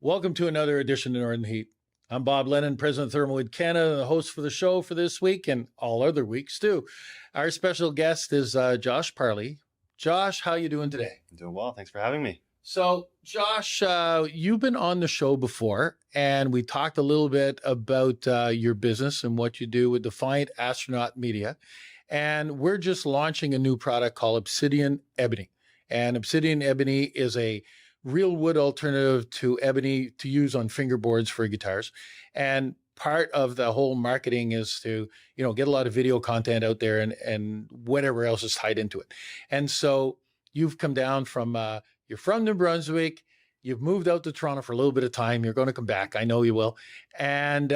Welcome to another edition of Northern Heat. I'm Bob Lennon, President of ThermalWood Canada, the host for the show for this week and all other weeks too. Our special guest is Josh Parlee. Josh, how you doing today? I'm doing well. Thanks for having me. So, Josh, you've been on the show before, and we talked a little bit about your business and what you do with Defiant Astronaut Media. And we're just launching a new product called Obsidian Ebony. And Obsidian Ebony is a real wood alternative to ebony to use on fingerboards for guitars. And part of the whole marketing is to, get a lot of video content out there and whatever else is tied into it. And so you've come down from, you're from New Brunswick. You've moved out to Toronto for a little bit of time. You're going to come back. I know you will. And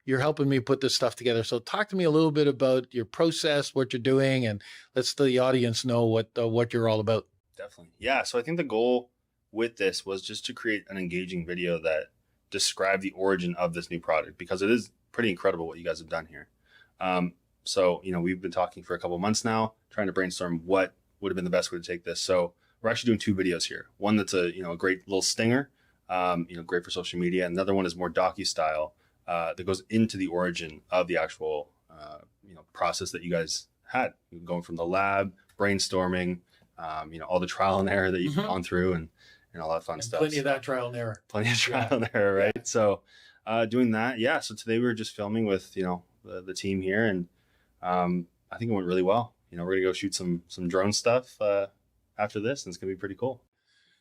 you're helping me put this stuff together. So talk to me a little bit about your process, what you're doing, and let the audience know what you're all about. Definitely. Yeah. So I think the goal with this was just to create an engaging video that described the origin of this new product, because it is pretty incredible what you guys have done here. So we've been talking for a couple of months now, trying to brainstorm what would have been the best way to take this. So we're actually doing two videos here. One that's a great little stinger, great for social media. And another one is more docu-style that goes into the origin of the actual process that you guys had, going from the lab, brainstorming, all the trial and error that you've gone through and all that fun stuff. Plenty of that trial and error. Plenty of trial and error, right? Yeah. So doing that, yeah. So today we were just filming with, the team here, and I think it went really well. We're going to go shoot some drone stuff after this, and it's going to be pretty cool.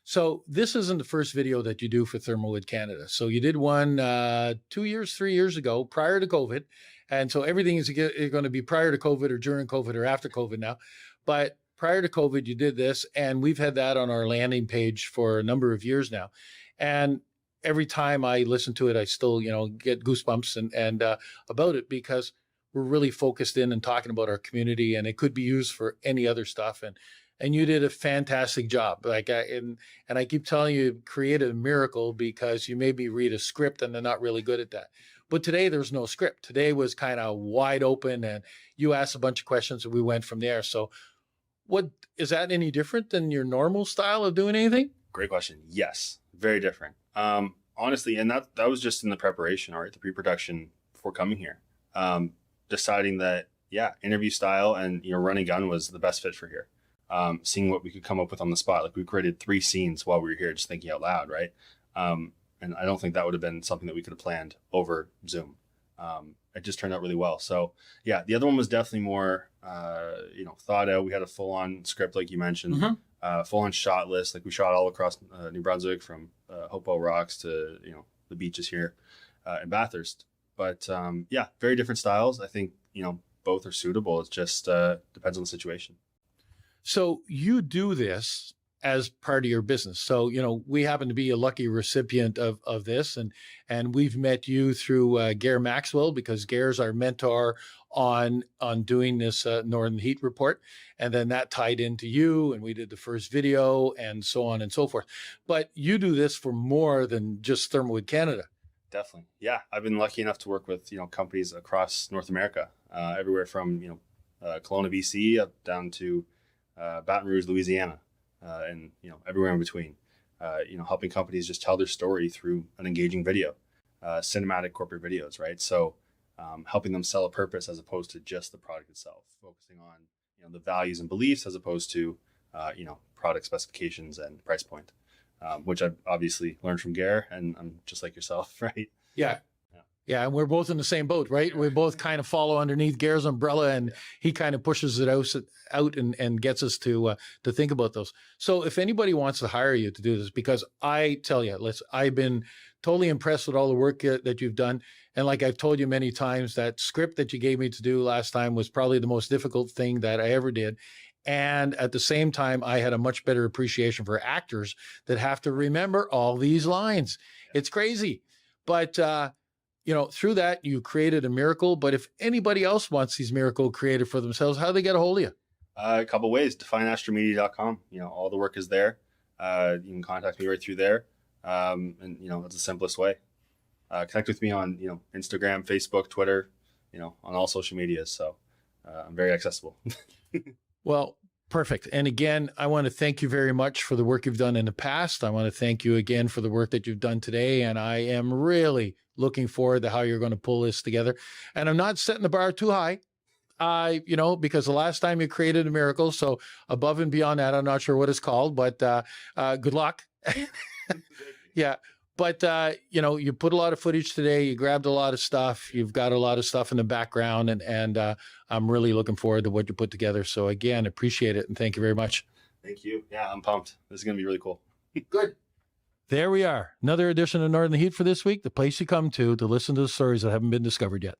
So this isn't the first video that you do for ThermalWood Canada. So you did one 3 years ago, prior to COVID. And so everything is going to be prior to COVID or during COVID or after COVID now. But prior to COVID, you did this, and we've had that on our landing page for a number of years now. And every time I listen to it, I still, get goosebumps and about it, because we're really focused in and talking about our community, and it could be used for any other stuff. And you did a fantastic job. And I keep telling you, created a miracle, because you maybe read a script and they're not really good at that. But today there's no script. Today was kind of wide open, and you asked a bunch of questions and we went from there. So what is that any different than your normal style of doing anything? Great question. Yes, very different. Honestly, and that was just in the preparation, all right, the pre-production before coming here. Deciding that, interview style and run and gun was the best fit for here. Seeing what we could come up with on the spot. Like, we created 3 scenes while we were here, just thinking out loud, right? And I don't think that would have been something that we could have planned over Zoom. It just turned out really well. So yeah, the other one was definitely more, thought out. We had a full-on script, like you mentioned, full-on shot list. Like, we shot all across New Brunswick, from Hopewell Rocks to, the beaches here in Bathurst. But very different styles. I think, both are suitable. It just depends on the situation. So you do this as part of your business. So, we happen to be a lucky recipient of this, and we've met you through Gare Maxwell, because Gare's our mentor on doing this Northern Heat report. And then that tied into you, and we did the first video and so on and so forth. But you do this for more than just ThermalWood Canada. Definitely. Yeah. I've been lucky enough to work with, companies across North America, everywhere from, Kelowna, BC up down to Baton Rouge, Louisiana. And everywhere in between, helping companies just tell their story through an engaging video, cinematic corporate videos, right? So helping them sell a purpose as opposed to just the product itself, focusing on the values and beliefs as opposed to product specifications and price point, which I've obviously learned from Gare, and I'm just like yourself, right? Yeah, and we're both in the same boat, right? We both kind of follow underneath Gare's umbrella, and he kind of pushes it out and gets us to think about those. So if anybody wants to hire you to do this, because I tell you, I've been totally impressed with all the work that you've done. And like I've told you many times, that script that you gave me to do last time was probably the most difficult thing that I ever did. And at the same time, I had a much better appreciation for actors that have to remember all these lines. It's crazy. But through that, you created a miracle. But if anybody else wants these miracles created for themselves, how do they get a hold of you? A couple ways. DefiantAstromedia.com. All the work is there. You can contact me right through there. And it's the simplest way. Connect with me on, Instagram, Facebook, Twitter, on all social media. So I'm very accessible. Well, Perfect. And again, I want to thank you very much for the work you've done in the past. I want to thank you again for the work that you've done today. And I am really looking forward to how you're going to pull this together. And I'm not setting the bar too high. Because the last time you created a miracle, so above and beyond that, I'm not sure what it's called, but good luck. Yeah. But, you put a lot of footage today. You grabbed a lot of stuff. You've got a lot of stuff in the background, and I'm really looking forward to what you put together. So, again, appreciate it, and thank you very much. Thank you. Yeah, I'm pumped. This is going to be really cool. Good. There we are. Another edition of Northern Heat for this week, the place you come to listen to the stories that haven't been discovered yet.